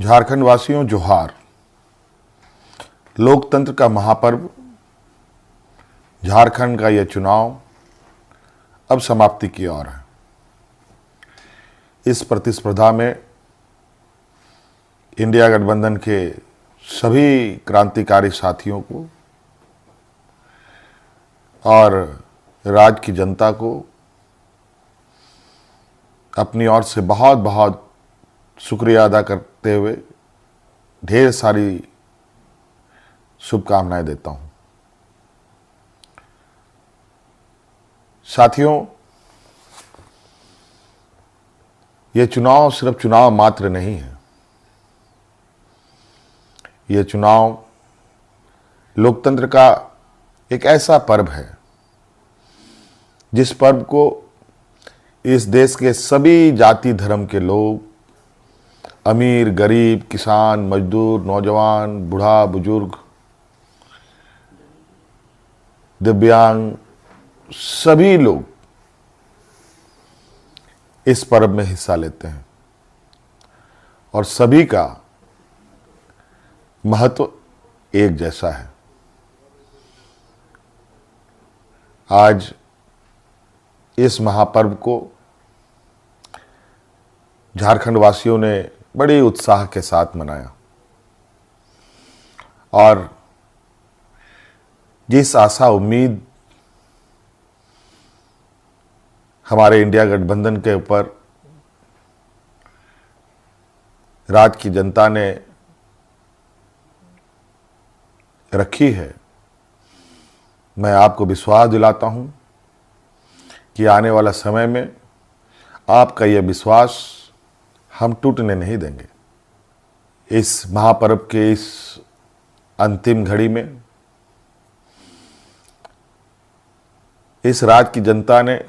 झारखंड वासियों जोहार। लोकतंत्र का महापर्व झारखंड का यह चुनाव अब समाप्ति की ओर है। इस प्रतिस्पर्धा में इंडिया गठबंधन के सभी क्रांतिकारी साथियों को और राज्य की जनता को अपनी ओर से बहुत बहुत शुक्रिया अदा करते हुए ढेर सारी शुभकामनाएं देता हूं। साथियों, यह चुनाव सिर्फ चुनाव मात्र नहीं है। यह चुनाव लोकतंत्र का एक ऐसा पर्व है जिस पर्व को इस देश के सभी जाति धर्म के लोग, अमीर गरीब, किसान मजदूर, नौजवान, बूढ़ा बुजुर्ग, दिव्यांग, सभी लोग इस पर्व में हिस्सा लेते हैं और सभी का महत्व एक जैसा है। आज इस महापर्व को झारखंड वासियों ने बड़े उत्साह के साथ मनाया और जिस आशा उम्मीद हमारे इंडिया गठबंधन के ऊपर राज्य की जनता ने रखी है, मैं आपको विश्वास दिलाता हूं कि आने वाला समय में आपका यह विश्वास हम टूटने नहीं देंगे। इस महापर्व के इस अंतिम घड़ी में इस राज्य की जनता ने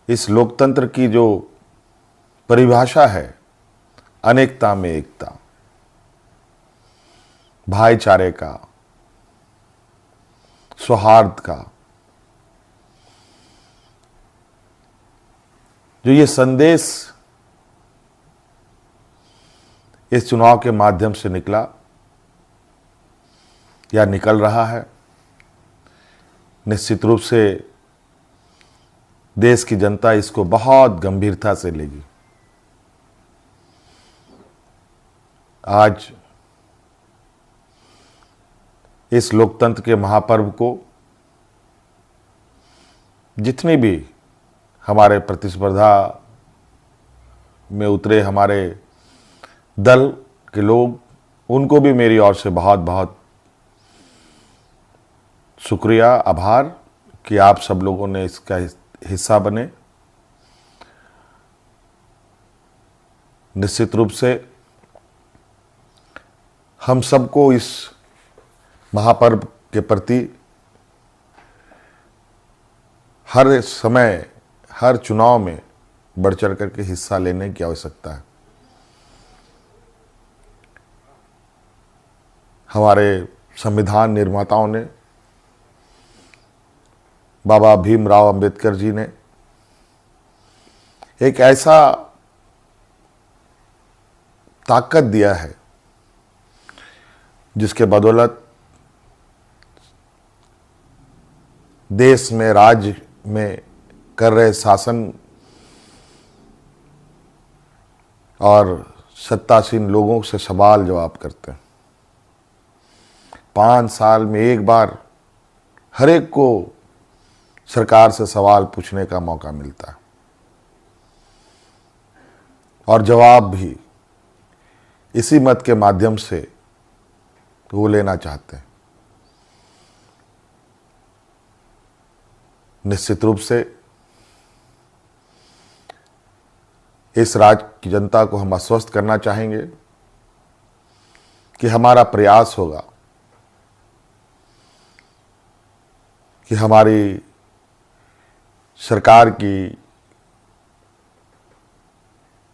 इस लोकतंत्र की जो परिभाषा है, अनेकता में एकता, भाईचारे का, सौहार्द का, जो ये संदेश इस चुनाव के माध्यम से निकला या निकल रहा है, निश्चित रूप से देश की जनता इसको बहुत गंभीरता से लेगी। आज इस लोकतंत्र के महापर्व को जितनी भी हमारे प्रतिस्पर्धा में उतरे हमारे दल के लोग, उनको भी मेरी ओर से बहुत बहुत शुक्रिया, आभार कि आप सब लोगों ने इसका हिस्सा बने। निश्चित रूप से हम सबको इस महापर्व के प्रति हर समय, हर चुनाव में बढ़ चढ़ करके हिस्सा लेने की आवश्यकता है। हमारे संविधान निर्माताओं ने, बाबा भीमराव अंबेडकर जी ने एक ऐसा ताकत दिया है जिसके बदौलत देश में, राज्य में कर रहे शासन और सत्तासीन लोगों से सवाल जवाब करते हैं। 5 साल में एक बार हर एक को सरकार से सवाल पूछने का मौका मिलता है और जवाब भी इसी मत के माध्यम से वो लेना चाहते हैं। निश्चित रूप से इस राज्य की जनता को हम आश्वस्त करना चाहेंगे कि हमारा प्रयास होगा कि हमारी सरकार की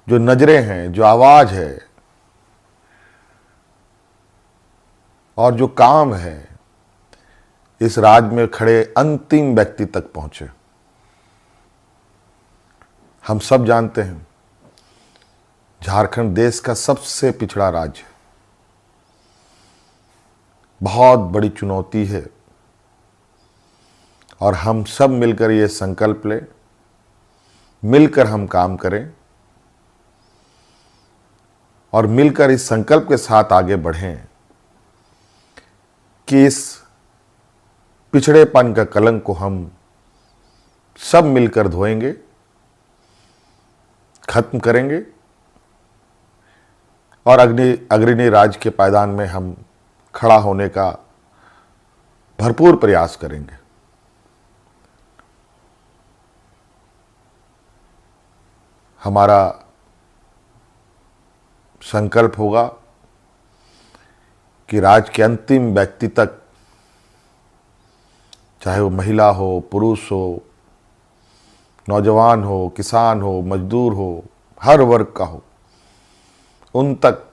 जो नजरें हैं, जो आवाज है और जो काम है, इस राज्य में खड़े अंतिम व्यक्ति तक पहुंचे। हम सब जानते हैं झारखंड देश का सबसे पिछड़ा राज्य है। बहुत बड़ी चुनौती है और हम सब मिलकर ये संकल्प लें, मिलकर हम काम करें और मिलकर इस संकल्प के साथ आगे बढ़ें कि इस पिछड़ेपन का कलंक को हम सब मिलकर धोएंगे, खत्म करेंगे और अग्रणी राज्य के पायदान में हम खड़ा होने का भरपूर प्रयास करेंगे। हमारा संकल्प होगा कि राज्य के अंतिम व्यक्ति तक, चाहे वो महिला हो, पुरुष हो, नौजवान हो, किसान हो, मजदूर हो, हर वर्ग का हो, उन तक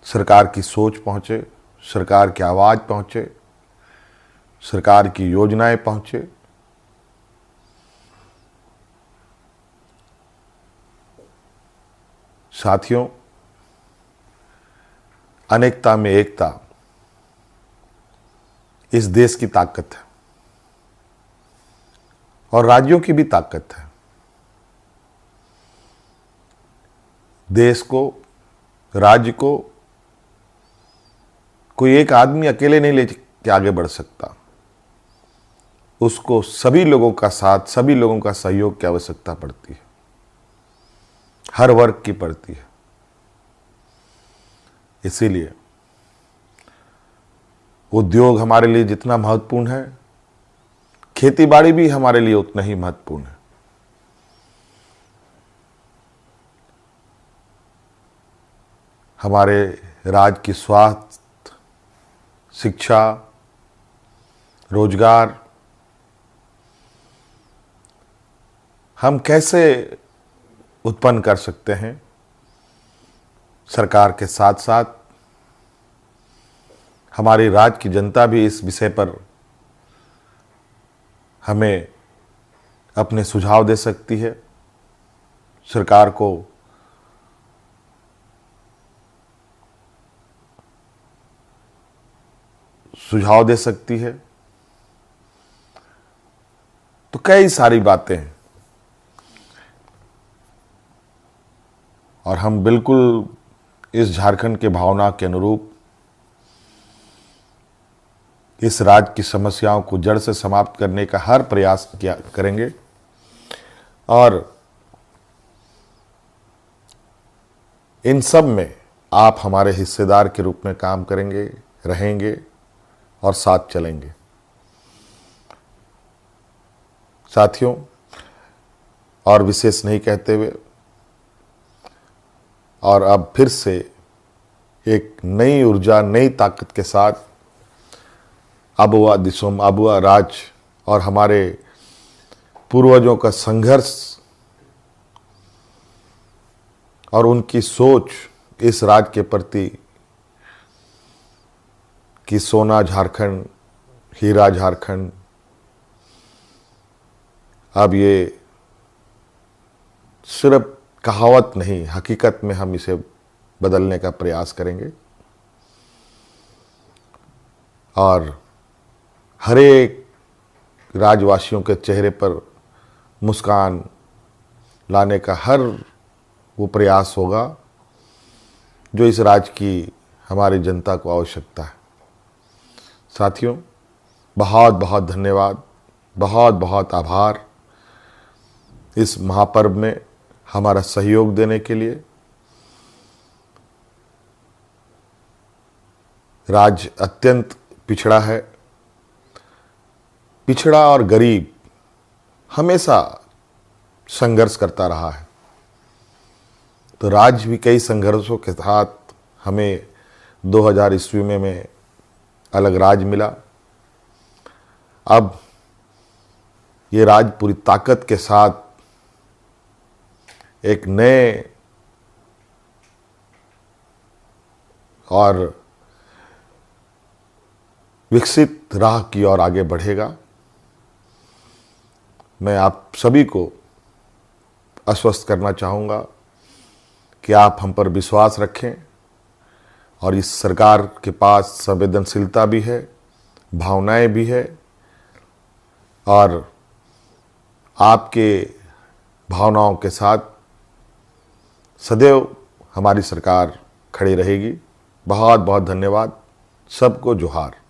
सरकार की सोच पहुंचे, सरकार की आवाज़ पहुंचे, सरकार की योजनाएं पहुंचे। साथियों, अनेकता में एकता इस देश की ताकत है और राज्यों की भी ताकत है। देश को, राज्य को कोई एक आदमी अकेले नहीं लेके आगे बढ़ सकता। उसको सभी लोगों का साथ, सभी लोगों का सहयोग की आवश्यकता पड़ती है, हर वर्ग की पड़ती है। इसीलिए उद्योग हमारे लिए जितना महत्वपूर्ण है, खेतीबाड़ी भी हमारे लिए उतना ही महत्वपूर्ण है। हमारे राज्य की स्वास्थ्य, शिक्षा, रोजगार हम कैसे उत्पन्न कर सकते हैं, सरकार के साथ साथ हमारी राज्य की जनता भी इस विषय पर हमें अपने सुझाव दे सकती है, सरकार को सुझाव दे सकती है। तो कई सारी बातें हैं और हम बिल्कुल इस झारखंड के भावना के अनुरूप इस राज्य की समस्याओं को जड़ से समाप्त करने का हर प्रयास करेंगे और इन सब में आप हमारे हिस्सेदार के रूप में काम करेंगे, रहेंगे और साथ चलेंगे। साथियों, और विशेष नहीं कहते हुए और अब फिर से एक नई ऊर्जा, नई ताकत के साथ आबुआ दिसोम, आबुआ राज और हमारे पूर्वजों का संघर्ष और उनकी सोच इस राज्य के प्रति कि सोना झारखंड, हीरा झारखंड, अब ये सिर्फ कहावत नहीं, हकीकत में हम इसे बदलने का प्रयास करेंगे और हर एक राज्यवासियों के चेहरे पर मुस्कान लाने का हर वो प्रयास होगा जो इस राज्य की हमारी जनता को आवश्यकता है। साथियों, बहुत बहुत धन्यवाद, बहुत बहुत आभार इस महापर्व में हमारा सहयोग देने के लिए। राज्य अत्यंत पिछड़ा है। पिछड़ा और गरीब हमेशा संघर्ष करता रहा है, तो राज्य भी कई संघर्षों के साथ हमें 2000 ईस्वी में अलग राज्य मिला। अब ये राज्य पूरी ताकत के साथ एक नए और विकसित राह की ओर आगे बढ़ेगा। मैं आप सभी को आश्वस्त करना चाहूँगा कि आप हम पर विश्वास रखें और इस सरकार के पास संवेदनशीलता भी है, भावनाएं भी है और आपके भावनाओं के साथ सदैव हमारी सरकार खड़ी रहेगी। बहुत बहुत धन्यवाद। सबको जोहार।